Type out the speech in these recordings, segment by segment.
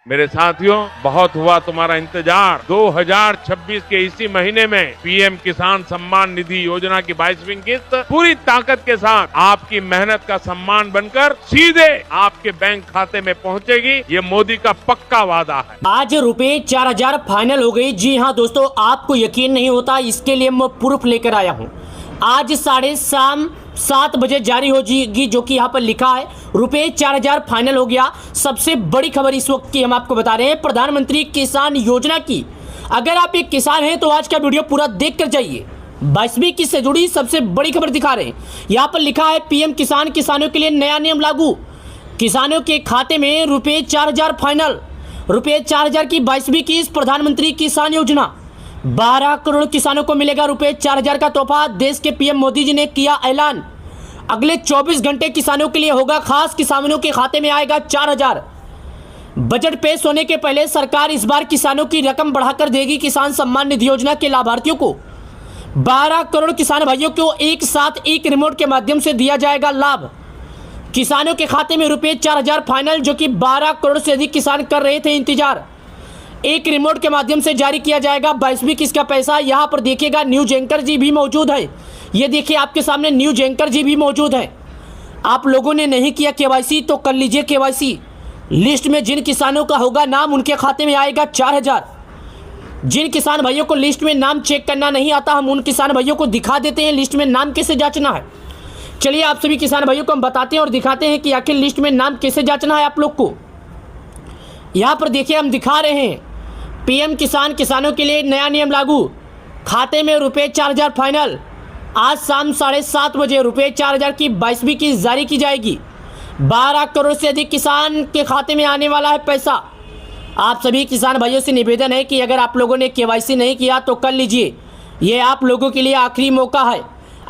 मेरे साथियों, बहुत हुआ तुम्हारा इंतजार। 2026 के इसी महीने में पीएम किसान सम्मान निधि योजना की 22वीं किस्त पूरी ताकत के साथ आपकी मेहनत का सम्मान बनकर सीधे आपके बैंक खाते में पहुंचेगी। ये मोदी का पक्का वादा है। आज रुपए 4000 फाइनल हो गई। जी हाँ दोस्तों, आपको यकीन नहीं होता, इसके लिए मैं प्रूफ लेकर आया हूँ। आज 7:30 बजे जारी हो जाएगी, जो कि यहाँ पर लिखा है रुपए 4000 फाइनल हो गया। सबसे बड़ी खबर इस वक्त की हम आपको बता रहे हैं, प्रधानमंत्री किसान योजना की। अगर आप एक किसान हैं तो आज का वीडियो पूरा देख कर जाइए। 22वीं किस्त से जुड़ी सबसे बड़ी खबर दिखा रहे हैं। यहाँ पर लिखा है पीएम किसान, किसानों के लिए नया नियम लागू। किसानों के खाते में रुपए 4000 फाइनल। रुपए 4000 की 22वीं किस्त प्रधानमंत्री किसान योजना। 12 करोड़ किसानों को मिलेगा रुपए 4000 का तोहफा। देश के पीएम मोदी जी ने किया ऐलान। अगले 24 घंटे किसानों के लिए होगा खास। किसानों के खाते में आएगा 4000। बजट पेश होने के पहले सरकार इस बार किसानों की रकम बढ़ाकर देगी। किसान सम्मान निधि योजना के लाभार्थियों को 12 करोड़ किसान भाइयों को एक साथ एक रिमोट के माध्यम से दिया जाएगा लाभ। किसानों के खाते में रुपए 4000 फाइनल, जो कि 12 करोड़ से अधिक किसान कर रहे थे इंतजार। एक रिमोट के माध्यम से जारी किया जाएगा 22वीं किस्त का पैसा। यहाँ पर देखिएगा न्यूज एंकर जी भी मौजूद है। ये देखिए आपके सामने न्यूज एंकर जी भी मौजूद है। आप लोगों ने नहीं किया केवाईसी तो कर लीजिए केवाईसी। लिस्ट में जिन किसानों का होगा नाम, उनके खाते में आएगा 4000। जिन किसान भाइयों को लिस्ट में नाम चेक करना नहीं आता, हम उन किसान भाइयों को दिखा देते हैं लिस्ट में नाम कैसे जांचना है। चलिए आप सभी किसान भाइयों को हम बताते हैं और दिखाते हैं कि आखिर लिस्ट में नाम कैसे जांचना है आप लोग को। यहाँ पर देखिए हम दिखा रहे हैं पीएम किसान, किसानों के लिए नया नियम लागू। खाते में रुपए 4000 फाइनल। आज शाम 7:30 बजे रुपए 4000 की 22वीं किस्त जारी की जाएगी। 12 करोड़ से अधिक किसान के खाते में आने वाला है पैसा। आप सभी किसान भाइयों से निवेदन है कि अगर आप लोगों ने केवाईसी नहीं किया तो कर लीजिए। ये आप लोगों के लिए आखिरी मौका है।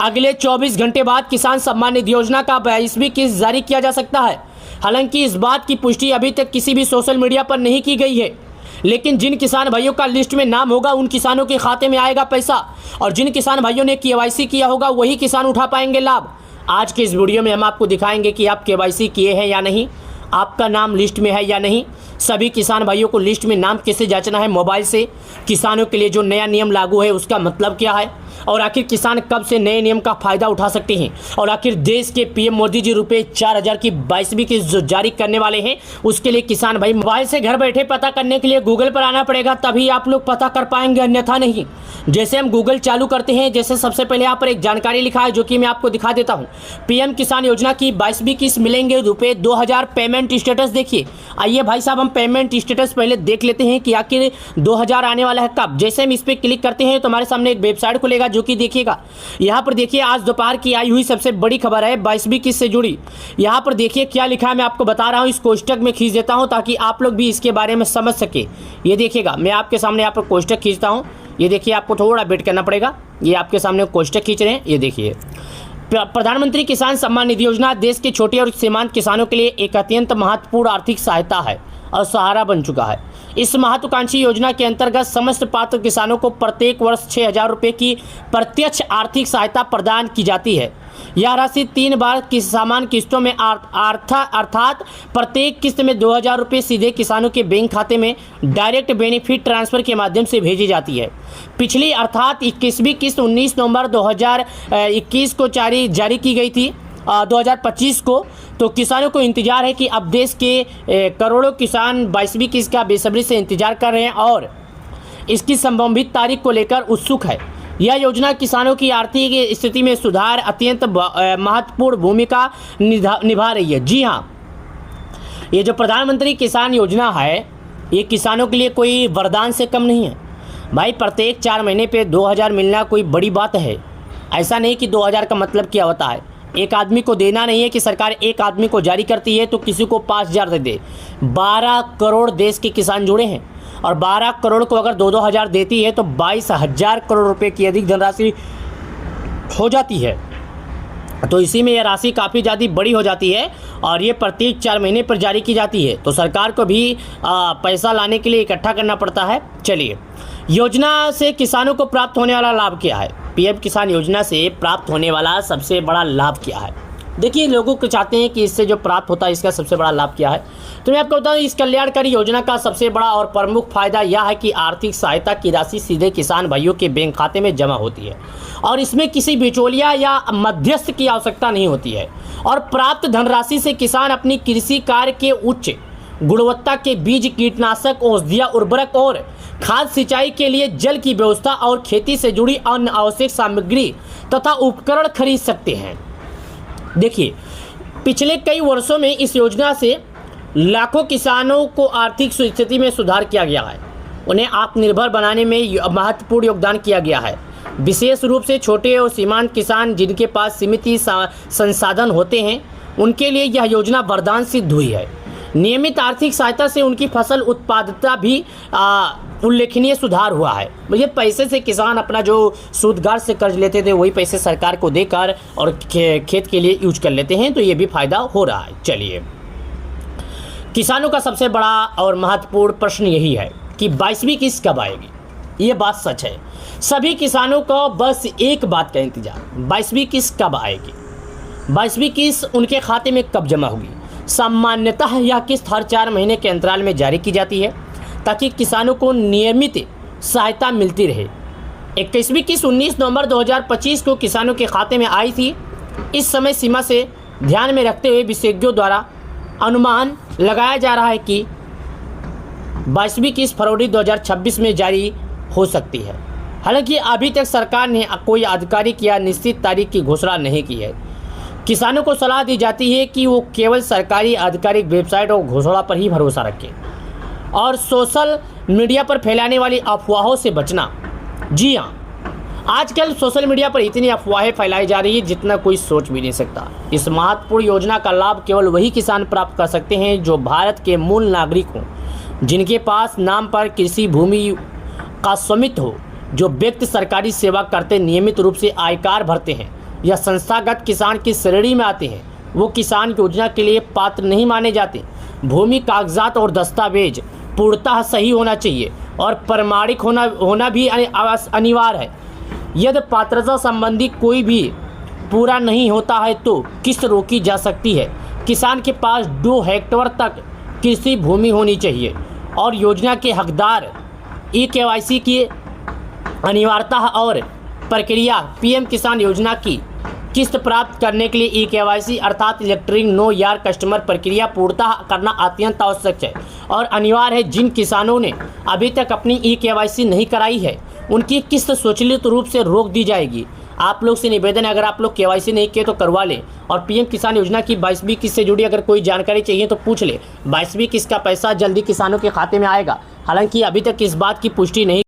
अगले 24 घंटे बाद किसान सम्मान निधि योजना का 22वीं किस्त जारी किया जा सकता है। हालांकि इस बात की पुष्टि अभी तक किसी भी सोशल मीडिया पर नहीं की गई है, लेकिन जिन किसान भाइयों का लिस्ट में नाम होगा उन किसानों के खाते में आएगा पैसा, और जिन किसान भाइयों ने केवाईसी किया होगा वही किसान उठा पाएंगे लाभ। आज के इस वीडियो में हम आपको दिखाएंगे कि आप केवाईसी किए हैं या नहीं, आपका नाम लिस्ट में है या नहीं। सभी किसान भाइयों को लिस्ट में नाम कैसे जांचना है मोबाइल से। किसानों के लिए जो नया नियम लागू है उसका मतलब क्या है, और आखिर किसान कब से नए नियम का फायदा उठा सकते हैं, और आखिर देश के पीएम मोदी जी रुपए 4000 की 22वीं किस्त जो जारी करने वाले हैं उसके लिए किसान भाई मोबाइल से घर बैठे पता करने के लिए गूगल पर आना पड़ेगा, तभी आप लोग पता कर पाएंगे, अन्यथा नहीं। जैसे हम गूगल चालू करते हैं, जैसे सबसे पहले यहाँ पर एक जानकारी लिखा है जो कि मैं आपको दिखा देता हूँ। पीएम किसान योजना की 22वीं किस्त मिलेंगे रुपए 2000। पेमेंट स्टेटस देखिए। आइए भाई साहब हम पेमेंट स्टेटस पहले देख लेते हैं कि आखिर 2000 आने वाला है कब। जैसे हम इस पर क्लिक करते हैं तो हमारे सामने एक वेबसाइट खुलेगा, जो कि देखिएगा यहाँ पर देखिए आज दोपहर की आई हुई सबसे बड़ी खबर है 22वीं किस्त से जुड़ी। यहाँ पर देखिए क्या लिखा है, मैं आपको बता रहा हूँ। इस कोष्टक में खींच देता हूँ ताकि आप लोग भी इसके बारे में समझ सके। ये देखिएगा मैं आपके सामने यहाँ पर कोष्टक खींचता हूँ। ये देखिए आपको थोड़ा वेट करना पड़ेगा। ये आपके सामने कोष्टक खींच रहे हैं। ये देखिए प्रधानमंत्री किसान सम्मान निधि योजना देश के छोटे और सीमांत किसानों के लिए एक अत्यंत महत्वपूर्ण आर्थिक सहायता है और सहारा बन चुका है। इस महत्वाकांक्षी योजना के अंतर्गत समस्त पात्र किसानों को प्रत्येक वर्ष 6000 रुपये की प्रत्यक्ष आर्थिक सहायता प्रदान की जाती है। यह राशि 3 बार की समान किस्तों में अर्थात प्रत्येक किस्त में 2000 रुपये सीधे किसानों के बैंक खाते में डायरेक्ट बेनिफिट ट्रांसफर के माध्यम से भेजी जाती है। पिछली अर्थात 21वीं किस्त 19 नवंबर 2021 को जारी की गई थी 2025 को। तो किसानों को इंतजार है कि अब देश के करोड़ों किसान 22वीं किस्त का बेसब्री से इंतजार कर रहे हैं और इसकी संभावित तारीख को लेकर उत्सुक है। यह योजना किसानों की आर्थिक स्थिति में सुधार अत्यंत महत्वपूर्ण भूमिका निभा रही है। जी हाँ, ये जो प्रधानमंत्री किसान योजना है ये किसानों के लिए कोई वरदान से कम नहीं है भाई। प्रत्येक 4 महीने पे 2000 मिलना कोई बड़ी बात है। ऐसा नहीं कि 2000 का मतलब क्या होता है। एक आदमी को देना नहीं है कि सरकार एक आदमी को जारी करती है तो किसी को 5000 दे दे। 12 करोड़ देश के किसान जुड़े हैं और 12 करोड़ को अगर 2-2 हज़ार देती है तो 22,000 करोड़ रुपए की अधिक धनराशि हो जाती है। तो इसी में यह राशि काफ़ी ज़्यादा बड़ी हो जाती है और ये प्रत्येक 4 महीने पर जारी की जाती है। तो सरकार को भी पैसा लाने के लिए इकट्ठा करना पड़ता है। चलिए, योजना से किसानों को प्राप्त होने वाला लाभ क्या है? पीएम किसान योजना से प्राप्त होने वाला सबसे बड़ा लाभ क्या है? देखिए, लोगों को चाहते हैं कि इससे जो प्राप्त होता है इसका सबसे बड़ा लाभ क्या है। तो मैं आपको बताऊं, इस कल्याणकारी योजना का सबसे बड़ा और प्रमुख फायदा यह है कि आर्थिक सहायता की राशि सीधे किसान भाइयों के बैंक खाते में जमा होती है और इसमें किसी बिचौलिया या मध्यस्थ की आवश्यकता नहीं होती है। और प्राप्त धनराशि से किसान अपनी कृषि कार्य के उच्च गुणवत्ता के बीज, कीटनाशक, औषधियाँ, उर्वरक और खाद, सिंचाई के लिए जल की व्यवस्था और खेती से जुड़ी अन्य आवश्यक सामग्री तथा उपकरण खरीद सकते हैं। देखिए, पिछले कई वर्षों में इस योजना से लाखों किसानों को आर्थिक स्थिति में सुधार किया गया है। उन्हें आत्मनिर्भर बनाने में महत्वपूर्ण योगदान किया गया है। विशेष रूप से छोटे और सीमांत किसान जिनके पास सीमित संसाधन होते हैं, उनके लिए यह योजना वरदान सिद्ध हुई है। नियमित आर्थिक सहायता से उनकी फसल उत्पादकता भी उल्लेखनीय सुधार हुआ है। ये पैसे से किसान अपना जो सूदगार से कर्ज लेते थे वही पैसे सरकार को देकर और खेत के लिए यूज कर लेते हैं, तो ये भी फायदा हो रहा है। चलिए, किसानों का सबसे बड़ा और महत्वपूर्ण प्रश्न यही है कि 22वीं किस्त कब आएगी। ये बात सच है, सभी किसानों को बस एक बात का इंतजार, 22वीं किस्त कब आएगी, 22वीं किस्त उनके खाते में कब जमा होगी। सामान्यतः यह किस्त हर 4 महीने के अंतराल में जारी की जाती है ताकि किसानों को नियमित सहायता मिलती रहे। 21वीं किस्त 19 नवंबर 2025 को किसानों के खाते में आई थी। इस समय सीमा से ध्यान में रखते हुए विशेषज्ञों द्वारा अनुमान लगाया जा रहा है कि 22वीं किस्त फरवरी 2026 में जारी हो सकती है। हालांकि अभी तक सरकार ने कोई आधिकारिक या निश्चित तारीख की घोषणा नहीं की है। किसानों को सलाह दी जाती है कि वो केवल सरकारी आधिकारिक वेबसाइट और घोषणा पर ही भरोसा रखें और सोशल मीडिया पर फैलाने वाली अफवाहों से बचना। जी हाँ, आजकल सोशल मीडिया पर इतनी अफवाहें फैलाई जा रही है जितना कोई सोच भी नहीं सकता। इस महत्वपूर्ण योजना का लाभ केवल वही किसान प्राप्त कर सकते हैं जो भारत के मूल नागरिक हों, जिनके पास नाम पर कृषि भूमि का स्वामित्व हो, जो व्यक्ति सरकारी सेवा करते नियमित रूप से आयकर भरते हैं या संस्थागत किसान की श्रेणी में आते हैं। वो किसान योजना के लिए पात्र नहीं माने जाते। भूमि कागजात और दस्तावेज पूर्णतः सही होना चाहिए और प्रमाणिक होना भी अनिवार्य है। यदि पात्रता संबंधी कोई भी पूरा नहीं होता है तो किस्त रोकी जा सकती है। किसान के पास 2 हेक्टेयर तक कृषि भूमि होनी चाहिए और योजना के हकदार KYC की अनिवार्यता और प्रक्रिया। पीएम किसान योजना की किस्त प्राप्त करने के लिए KYC अर्थात इलेक्ट्रॉनिक नो यार कस्टमर प्रक्रिया पूर्णतः करना अत्यंत आवश्यक है और अनिवार्य है। जिन किसानों ने अभी तक अपनी KYC नहीं कराई है उनकी किस्त स्वचालित रूप से रोक दी जाएगी। आप लोग से निवेदन है, अगर आप लोग KYC नहीं किए तो करवा लें और पीएम किसान योजना की 22वीं किस्त से जुड़ी अगर कोई जानकारी चाहिए तो पूछ ले। 22वीं किस्त का पैसा जल्दी किसानों के खाते में आएगा। हालांकि अभी तक इस बात की पुष्टि नहीं